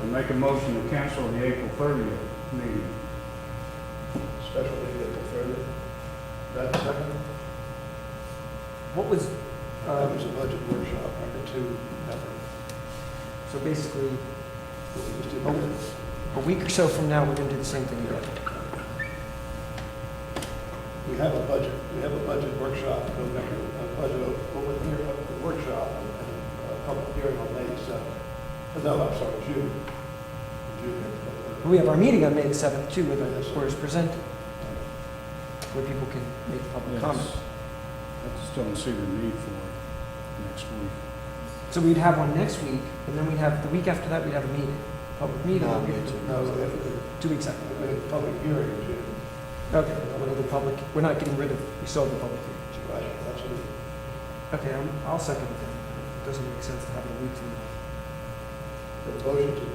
Make a motion to cancel the April 30th meeting. Special meeting April 30th. That second? What was, That was a budget workshop, number 2, effort. so basically, We just did that. a week or so from now, we're gonna do the same thing again. We have a budget workshop, November, a budget over here, a workshop, and a public hearing on May 7th. No, I'm sorry, June. We have our meeting on May the 7th too, where the report is presented, where people can make public Yes. comment. I just don't see the need for it next week. So we'd have one next week, and then we'd have, the week after that, we'd have a meeting, public meeting. No, we'd- me too. No, we have to 2 weeks after. do a public hearing in June. Okay, what other public, we're not getting rid of, we still have the public hearing. Right, absolutely. Okay, I'll second that. It doesn't make sense to have it a week from now. The motion to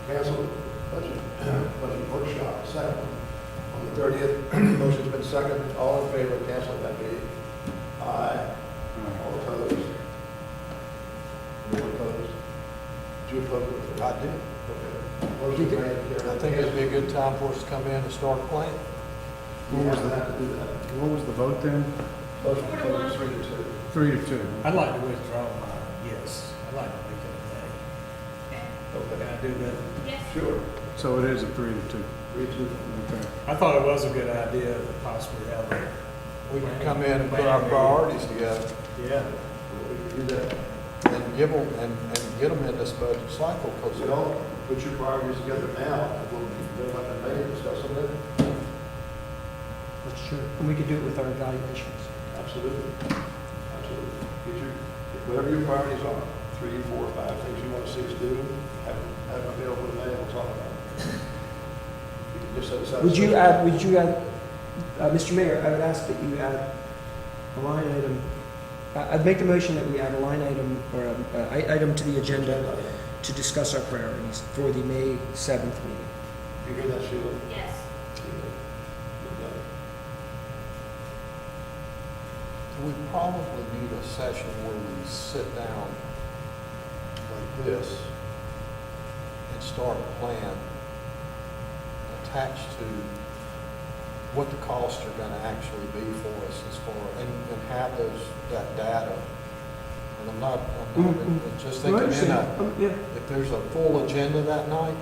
cancel the budget workshop, second, on the 30th. Motion's been seconded. All in favor of canceling that meeting? Aye. All opposed? No one opposed? Did you oppose it? I did. Okay. Motion made. I think it'd be a good time for us to come in and start playing. We have to do that. What was the vote then? Motion to vote 3-2. 3-2. I'd like to withdraw my yes. I'd like to make it a nay. Can Okay. I do that? Yes. Sure. So it is a 3-2. 3-2. Okay. I thought it was a good idea to possibly have a. We can come in and put our priorities together Yeah. We can do that. and give them, and get them in this budget cycle, because You know, put your priorities together now, and we'll bring up in May and discuss them then. That's true. And we could do it with our evaluations. Absolutely. Absolutely. Get your, whatever your priorities are, 3, 4, 5 things you want to see us do, have them available in May, and we'll talk about it. You can just set aside. Would you add, Mr. Mayor, I would ask that you add a line item, I'd make the motion that we add a line item or an item to the agenda to discuss our priorities for the May 7th meeting. You hear that, Sheila? Yes. we probably need a session where we sit down like this and start a plan attached to what the costs are gonna actually be for us as far, and have that data. And I'm not just thinking Yeah. if there's a full agenda that night,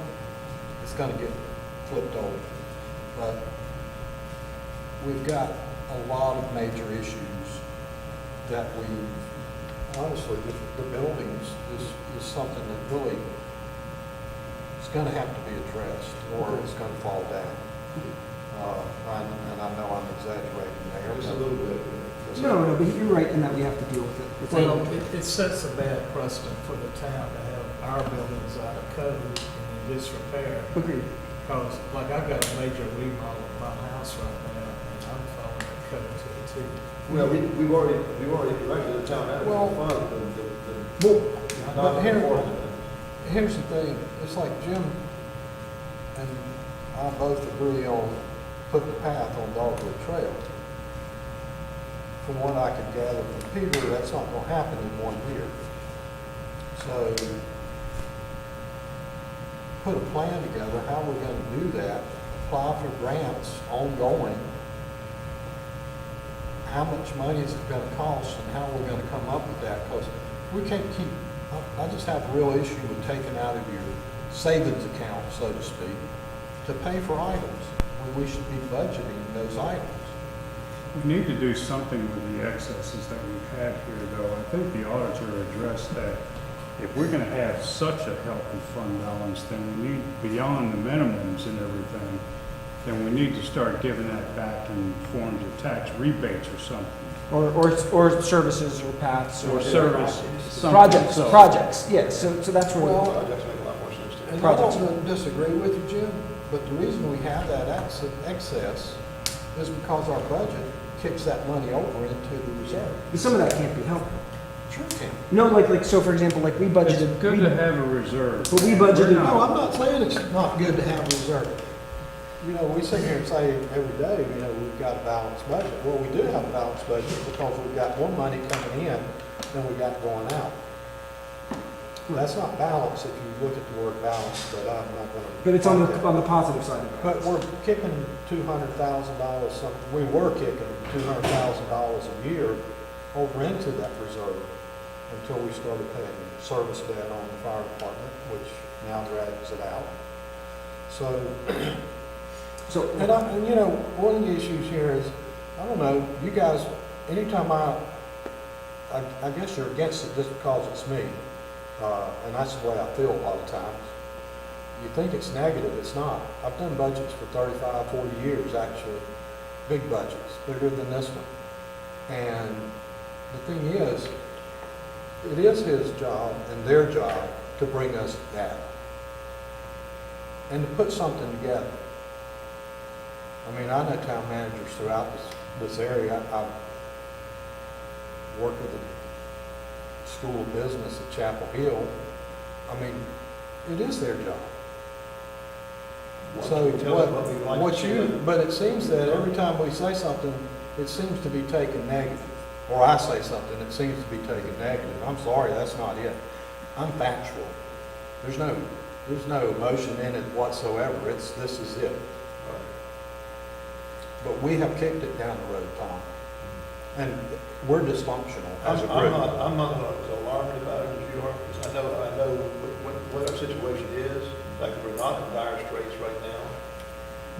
it's gonna get flipped over. But we've got a lot of major issues that we, honestly, the buildings is something that really is gonna have to be addressed, or it's gonna fall down. And I know I'm exaggerating there. Just a little bit. No, but you're right in that we have to deal with it. It's Well, like- it sets a bad precedent for the town to have our buildings out of code and in disrepair. Agreed. Because, like, I've got a major remodel of my house right now, and I'm following the code to a T. Well, we've already directed the town manager Well- to fund the Well, but non-important. here's the thing, it's like Jim and I both agree on putting the path on Dogwood Trail. From what I could gather from Peter, that's not gonna happen in 1 year. So, put a plan together, how we're gonna do that, apply for grants ongoing, how much money is it gonna cost, and how we're gonna come up with that, because we can't keep, I just have a real issue with taking out of your savings account, so to speak, to pay for items, when we should be budgeting those items. We need to do something with the excesses that we've had here, though. I think the auditor addressed that. If we're gonna have such a healthy fund balance, then we need, beyond the minimums and everything, then we need to start giving that back in forms of tax rebates or something. Or services or paths Or or service. something. projects, So- projects, yes, so that's where. Well, Projects make a lot more sense to me. And I don't disagree with you, Jim, but the reason we have that excess is because our budget kicks that money over into the reserve. But some of that can't be helped. Sure can. No, like, so for example, like we budgeted. It's good to have a reserve. But we budgeted- We're No, not- I'm not saying it's not good to have reserve. You know, we sit here and say every day, you know, we've got a balanced budget. Well, we do have a balanced budget because we've got more money coming in than we got going out. That's not balance if you look at the word balance, but I'm not gonna. But it's on the positive side of it. But we're kicking $200,000, we were kicking $200,000 a year over into that reserve until we started paying service debt on the fire department, which now drags it out. So, So, and you know, one of the issues here is, I don't know, you guys, anytime I guess you're against it just because it's me. And that's the way I feel a lot of times. You think it's negative, it's not. I've done budgets for 35, 40 years, actually. Big budgets, bigger than this one. And the thing is, it is his job and their job to bring us data and to put something together. I mean, I know town managers throughout this area. I've worked with the School of Business at Chapel Hill. I mean, it is their job. So but it seems that every time we say something, it seems to be taken negative. Or I say something, it seems to be taken negative. I'm sorry, that's not it. I'm factual. There's no emotion in it whatsoever. This is it. But we have kicked it down the road, Tom. And we're dysfunctional as a group. I'm not as alarmed about it as you are, because I know what our situation is. In fact, we're not in dire straits right now.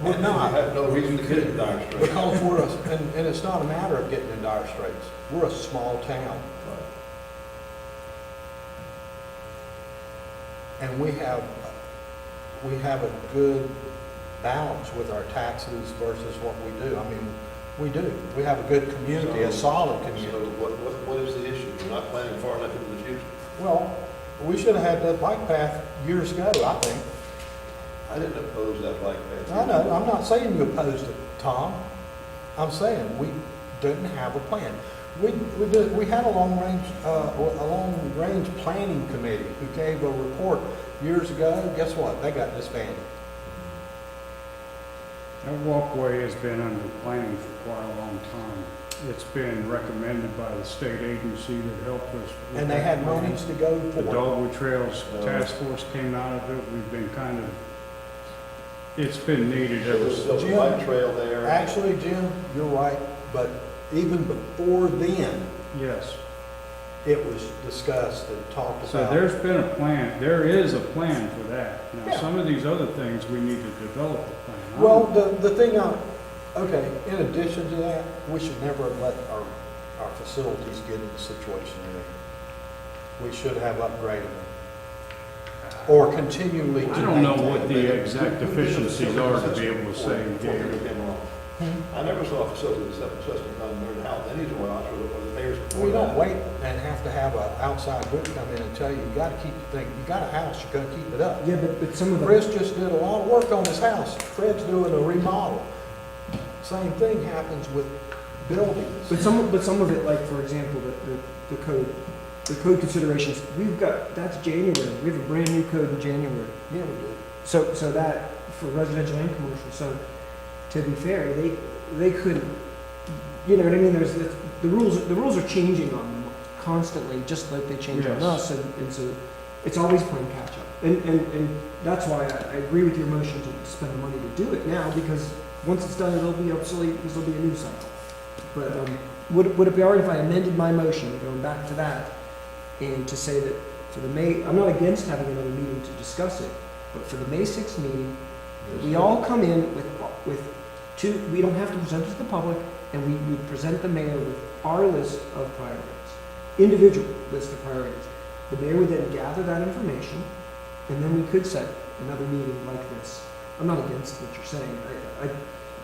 We're not. We have no reason to get in dire straits. Because and it's not a matter of getting in dire straits. We're a small town. And we have a good balance with our taxes versus what we do. I mean, we do. We have a good community, a solid So community. what is the issue? You're not planning far enough into the future. Well, we should have had that bike path years ago, I think. I didn't oppose that bike path. I know, I'm not saying you opposed it, Tom. I'm saying we didn't have a plan. We had a long range planning committee who gave a report years ago. Guess what? They got disbanded. That walkway has been under planning for quite a long time. It's been recommended by the state agency that helped us. with And they that had plan. monies to go for The it. Dogwood Trails Task Force came out of it. We've been kind of, it's been needed ever There's since. still a bike trail there. Actually, Jim, you're right, but even before then, Yes. it was discussed and talked So about. there's been a plan, there is a plan for that. Now, Yeah. some of these other things, we need to develop a plan. Well, the thing okay, in addition to that, we should never have let our facilities get in the situation they're in. We should have upgraded them. Or continually to I don't know maintain what them. the exact deficiencies are to be able to say, Before yeah. we came along. I never saw a facility that's assessment done there in Howell, any joint or the mayor's. We don't wait and have to have an outside group come in and tell you, you gotta keep the thing, you got a house, you gotta keep it up. yeah, but some of the. Chris just did a lot of work on his house. Fred's doing a remodel. Same thing happens with buildings. But some of it, like, for example, the code considerations, that's January. We have a brand new code in January. Yeah, we do. So that, for residential and commercial, so to be fair, they couldn't, you know what I mean? The rules are changing on them constantly, just like they change on Yes. us, and so it's always playing catch up. And that's why I agree with your motion to spend the money to do it now, because once it's done, it'll be obsolete, this will be a new cycle. But would it be all right if I amended my motion, going back to that, and to say that for the May, I'm not against having another meeting to discuss it, but for the May 6th meeting, we all come in with two, we don't have to present it to the public, and we present the mayor with our list of priorities, individual list of priorities. The mayor would then gather that information, and then we could set another meeting like this. I'm not against what you're saying.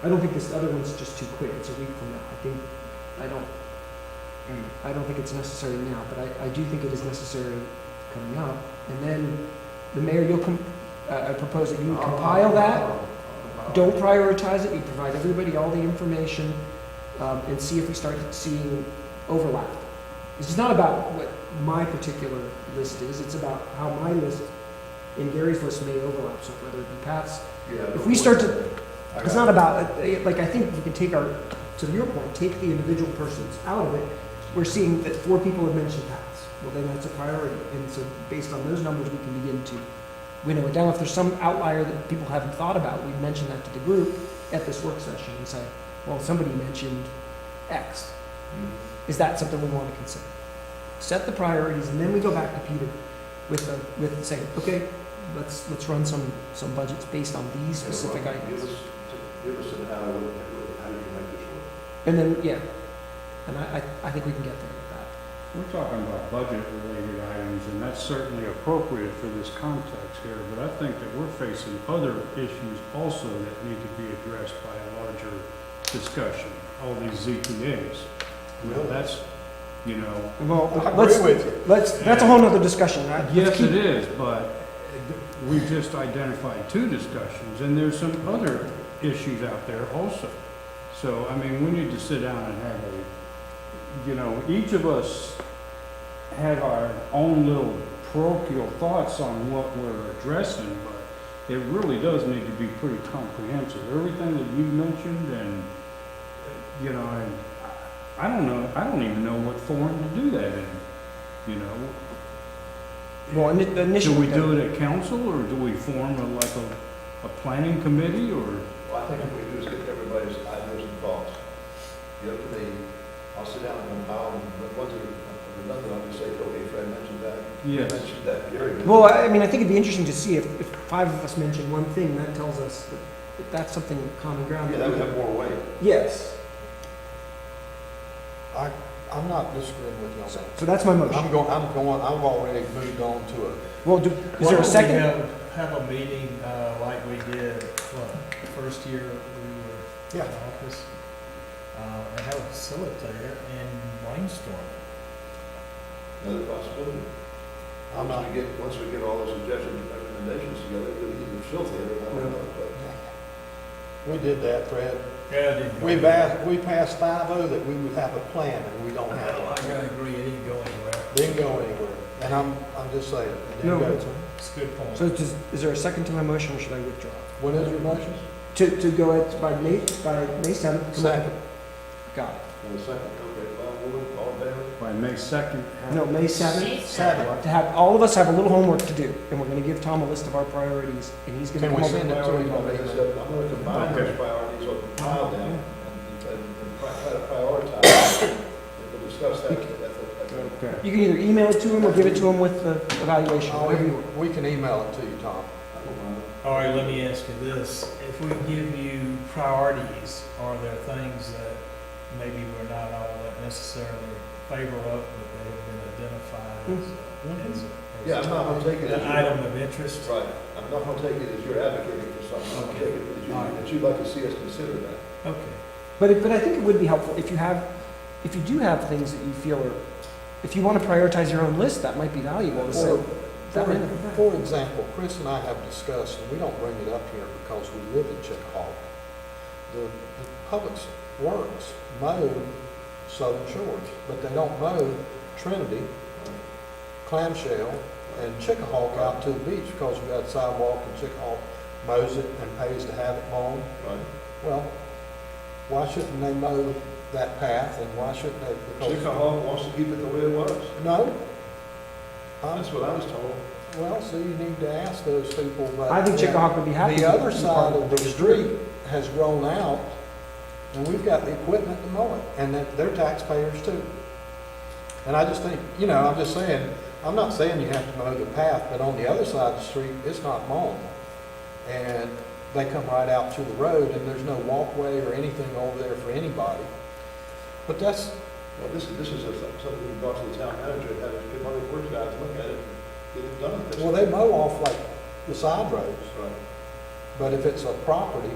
I don't think this other one's just too quick. It's a week from now. I don't think it's necessary now, but I do think it is necessary coming up. And then the mayor, I propose that you compile that. Don't prioritize it. You provide everybody all the information, and see if we start seeing overlap. It's not about what my particular list is. It's about how my list and Gary's list may overlap. So whether it be Pat's, if we start to, it's not about, like, I think we can take to your point, take the individual persons out of it. We're seeing that 4 people have mentioned Pat's. well, then that's a priority. And so based on those numbers, we can begin to winnow it down. If there's some outlier that people haven't thought about, we mention that to the group at this work session and say, well, somebody mentioned X. Is that something we want to consider? Set the priorities, and then we go back to Peter with saying, okay, let's run some budgets based on these specific items. Give us an how you can make this work. And then, yeah, and I think we can get there with that. We're talking about budget-related items, and that's certainly appropriate for this context here, but I think that we're facing other issues also that need to be addressed by a larger discussion, all these ZPAs. Really? That's, you know, Well, I agree with you. that's a whole nother discussion, right? yes, it is, but we just identified two discussions, and there's some other issues out there also. So, I mean, we need to sit down and have you know, each of us have our own little parochial thoughts on what we're addressing, but it really does need to be pretty comprehensive. Everything that you mentioned and, you know, and I don't know, I don't even know what form to do that in, you know. Well, initially. Do we do it at council, or do we form a planning committee, or? Well, I think what we do is get everybody's ideas and thoughts. You know, to me, I'll sit down and compile them, but once they're redundant, I'll just say, okay, Fred mentioned that. You Yes. mentioned that, Gary mentioned Well, that. I mean, I think it'd be interesting to see if five of us mention one thing, that tells us that that's something common ground. Yeah, that would have more weight. Yes. I'm not disagreeing with you on that. So that's my motion. I've already moved on to it. Well, is there a second? Why don't we have a meeting, like we did, first year we were Yeah. in office, and have a facilitator and brainstorm. Another possibility. Once we get all those suggestions and recommendations together, we'll either facilitate it, I don't know, but. We did that, Fred. Yeah, I didn't go We anywhere. passed 5-0 that we would have a plan, and we don't have Well, I one. gotta agree, it didn't go anywhere. Didn't go anywhere. And I'm just saying, it didn't No. go. It's a good point. So is there a second to my motion, or should I withdraw? What is your motion? To go at, by May 7th? Second. Got it. And the second, okay, well, we'll all in favor? By May 2nd? No, May 7th? Seven. To have, all of us have a little homework to do, and we're gonna give Tom a list of our priorities, and he's gonna Can come we up with send it to him? I'm gonna combine those Okay. priorities or compile them and try to prioritize. And we'll discuss that at the. Okay. You can either email it to him or give it to him with the evaluation, whatever you want. We can email it to you, Tom. I don't mind. All right, let me ask you this. If we give you priorities, are there things that maybe we're not all that necessarily favor of, but they have been identified as Yeah, I'm not gonna take it as. an item of interest? Right, I'm not gonna take it as you're advocating for something, I'm gonna take it as All right. that you'd like to see us consider that. Okay. But I think it would be helpful if you do have things that you feel are, if you want to prioritize your own list, that might be valuable to say. that For, many. for example, Chris and I have discussed, and we don't bring it up here because we live in Chickahoma, the Public Works mow Southern Shores, but they don't mow Trinity, Clamshell, and Chickahawk out to the beach because we've got sidewalk and Chickahawk mows it and pays to have it mown. Right. Well, why shouldn't they mow that path, and why shouldn't they? because- Chickahoma wants to keep it the way it was. No. That's what I was told. Well, so you need to ask those people, but. I think Chickahawk would be happy. The to other be side part of the street has grown out, and we've got the equipment to mow it, and that they're taxpayers too. And I just think, I'm just saying, I'm not saying you have to mow the path, but on the other side of the street, it's not mown. And they come right out to the road, and there's no walkway or anything over there for anybody. But that's, Well, this is something we brought to the town manager, and had a good public works guy to look at it, get it done. well, they mow off like the side roads, Right. but if it's a property,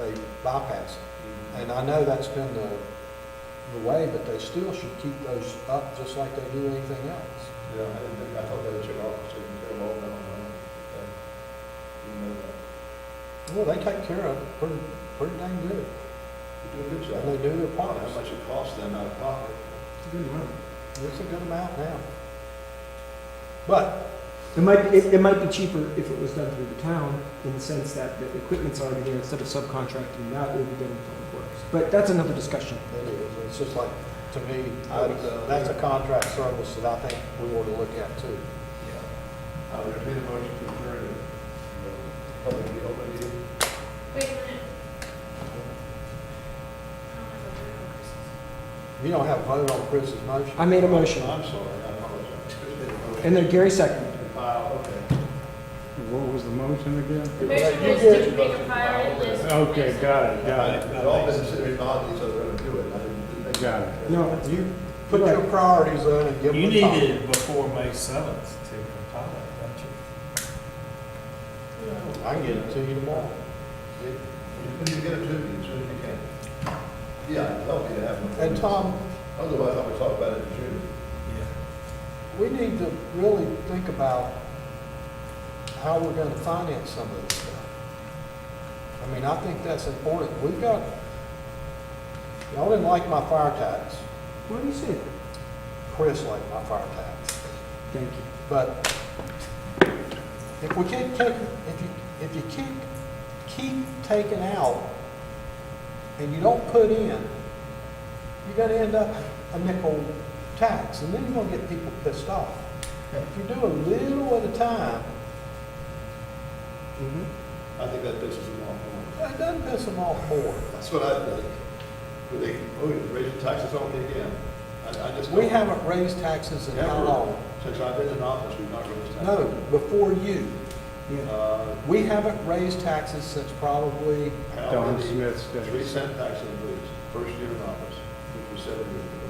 they bypass it. And I know that's been the way, but they still should keep those up just like they do anything else. Yeah, I didn't think, I thought that Chickahoma was taking care of all that on their own. You know that. Well, they take care of it pretty dang good. You do a good job. And they do their I don't know parts. how much it costs them out of pocket. It's a good amount now. But, It might be cheaper if it was done through the town, in the sense that the equipment's already there, instead of subcontracting that, it would be done in public works. But that's another discussion. it is, it's just like to me, that's a contract service that I think we ought to look at too. I would entertain a motion to adjourn the public open meeting. Wait a minute. You don't have a vote on Chris's motion? I made a motion, I'm sorry, I apologize. Chris made a motion. and then Gary seconded. Kyle, okay. What was the motion again? The Yeah, motion you was did. to make a priority list. Okay, got it, got it. We've all been sitting nodding, so they're going to do it. I didn't think. Got it. No, You put your priorities in and give them You a need time. it before May 7th to compile it, don't you? I can get it to you tomorrow. You can get it to me as soon as you can. Yeah, it'd help you to have them. And Tom, Otherwise, I would talk about it in June. Yeah. we need to really think about how we're gonna finance some of this stuff. I mean, I think that's important. We've got, y'all didn't like my fire tax. what do you say? Chris liked my fire tax. Thank you. But if we can't take, if you keep taking out and you don't put in, you're gonna end up a nickel tax, and then you're gonna get people pissed off. If you do a little at a time, I think that pisses them off more. it doesn't piss them off more. That's what I think. But they, raise the taxes on me again. I just. We don't- haven't raised taxes in how Ever. long? Since I've been in office, we've not raised taxes. No, before you. Yeah. We haven't raised taxes since probably, Hal Don did the Smith's days. 3-cent tax increase, first year in office, which was 7 years ago.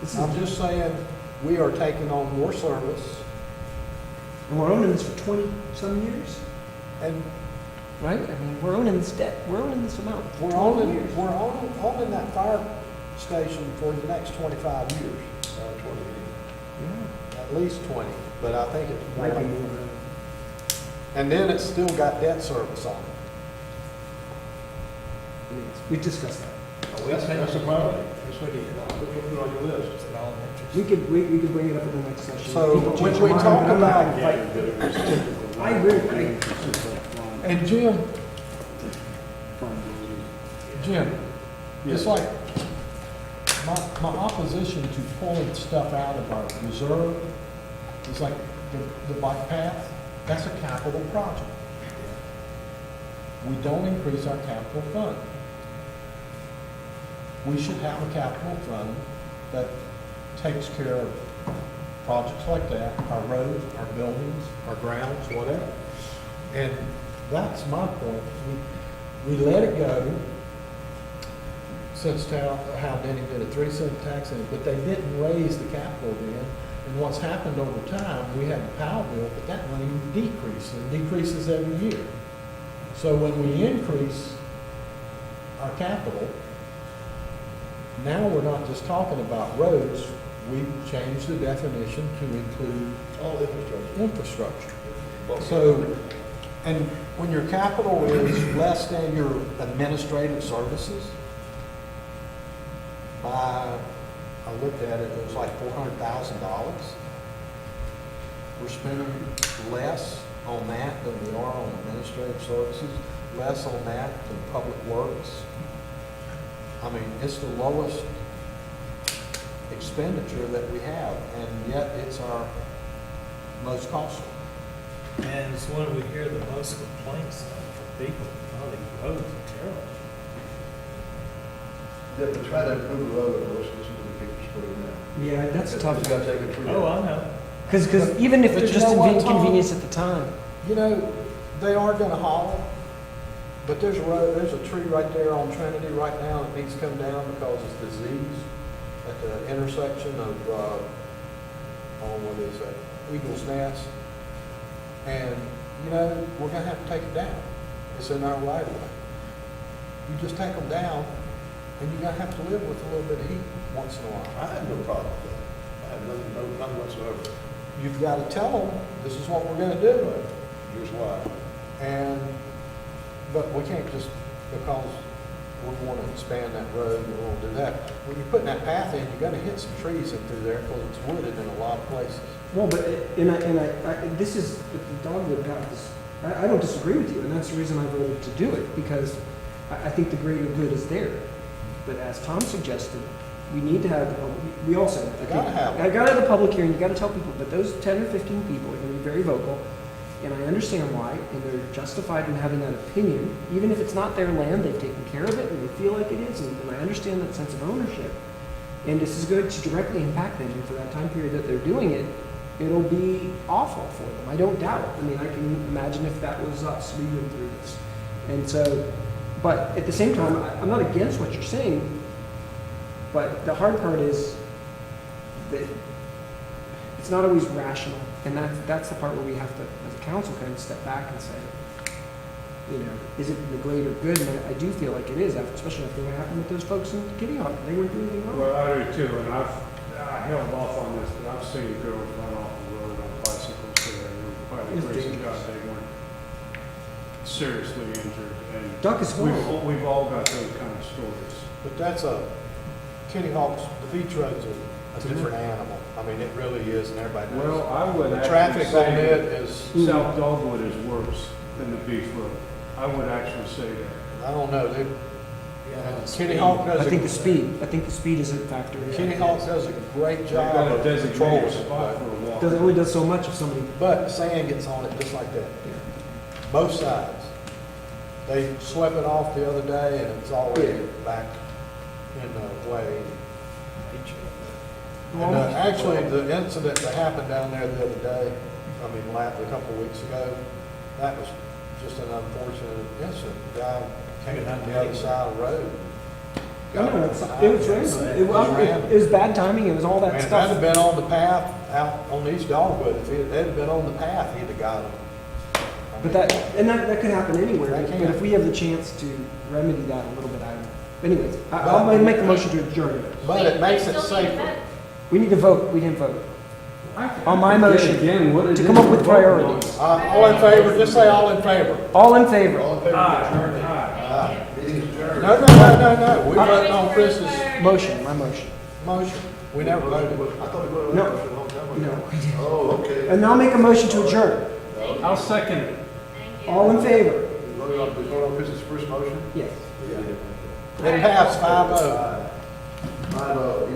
This is, I'm just saying, we are taking on more service, and we're owning this for 20-some years, and right? I mean, we're owning this debt, we're owning this amount. for we're 20 owning, years. we're owning that fire station for the next 25 years, 20. Yeah. at least 20, but I think it's more Might be like. more than And then it's still got debt service on it. I mean, we've discussed that. That's a priority. That's what it is. Put it on your list. It's an elementary. We could bring it up at the next session. So, People when change we their talk mind, but I'm not about- gonna fight for it. I agree. And Jim, it's Yes. like, my opposition to pulling stuff out of our reserve is like the bike path, that's a capital project. We don't increase our capital fund. We should have a capital fund that takes care of projects like that, our roads, our buildings, our grounds, whatever. And that's my point. We let it go since how Denny did a 3-cent tax, but they didn't raise the capital then. And what's happened over time, we had the power bill, but that money decreased and decreases every year. So when we increase our capital, now we're not just talking about roads, we've changed the definition to include All infrastructure. infrastructure. So, and when your capital is less than your administrative services, I looked at it, it was like $400,000. We're spending less on that than we are on administrative services, less on that than public works. I mean, it's the lowest expenditure that we have, and yet it's our most costly. And it's one we hear the most complaints from people. Oh, these roads are terrible. Yeah, but try to improve the road, or listen to the people screaming now. Yeah, that's You tough. gotta take a tree. Oh, I know. Because even if But they're you just know what, Tom? inconvenience at the time. You know, they are gonna holler, but there's a road, there's a tree right there on Trinity right now that needs to come down because it's diseased at the intersection of, what is that, Eagles Nest. And, you know, we're gonna have to take it down. It's in our right of way. You just take them down, and you're gonna have to live with a little bit of heat once in a while. I have no problem with that. I have none whatsoever. You've gotta tell them, this is what we're gonna do. Here's why. And, but we can't just, because we want to expand that road, we want to do that. When you're putting that path in, you're gonna hit some trees in through there because it's wooded in a lot of places. Well, but, this is, the dogwood path is, I don't disagree with you, and that's the reason I voted to do it, because I think the greater good is there. But as Tom suggested, we need to have, we all said, I think. Gotta have it. I gotta have a public hearing, you gotta tell people, but those 10 or 15 people are gonna be very vocal, and I understand why, and they're justified in having that opinion, even if it's not their land, they've taken care of it, and they feel like it is, and I understand that sense of ownership. And this is going to directly impact them, and for that time period that they're doing it, it'll be awful for them, I don't doubt it. I mean, I can imagine if that was us, we went through this. And so, but at the same time, I'm not against what you're saying, but the hard part is that it's not always rational, and that's the part where we have to, as a council, kind of step back and say, you know, is it the greater good? And I do feel like it is, especially after what happened with those folks in Kitty Hawk. They weren't doing anything wrong. Well, I do too, and I held off on this, but I've seen girls run off the road on bicycles there, and by the It's grace of dangerous. God, they weren't seriously injured, and Duck is horrible. we've all got those kind of stories. But that's Kitty Hawk's, the beach road's a different animal. I mean, it really is, and everybody knows. Well, I would The actually traffic on say it that is, South Dogwood is worse than the Beach Road. I would actually say that. I don't know, Yeah, Kitty Hawk I does think the a, speed, I think the speed is a factor. Kitty Hawk does a great They've job got a of designated controlling spot it. for a walk. It only does so much if somebody, But sand gets on it just like that, yeah. both sides. They swept it off the other day and it's already back in the way. And actually, the incident that happened down there the other day, I mean, a couple of weeks ago, that was just an unfortunate incident. The guy came down the other side of the road. No, no, it was random. It was bad timing, it was all Man, that if that had stuff. been on the path out on East Dogwood, if it had been on the path, he'd have got him. I But mean, that could happen anywhere, That but can. if we have the chance to remedy that a little bit, anyways, I'll make the motion to adjourn. But it makes it Still need a safer. vote. We need to vote, we didn't vote. On my Yet motion, again, what it to is come up we're with voting on. priorities. All in favor, just say all in favor. All in favor? All in favor of adjournment? Aye. Meeting is adjourned. No. We voted on Chris's Motion, my motion. motion. We never voted. I thought we voted on No. that motion a long time ago. No, we didn't. Oh, okay. And now make a motion to adjourn. I'll second it. Thank you. All in favor? We voted on Chris's first motion? Yes. It passed 5-0. 5-0.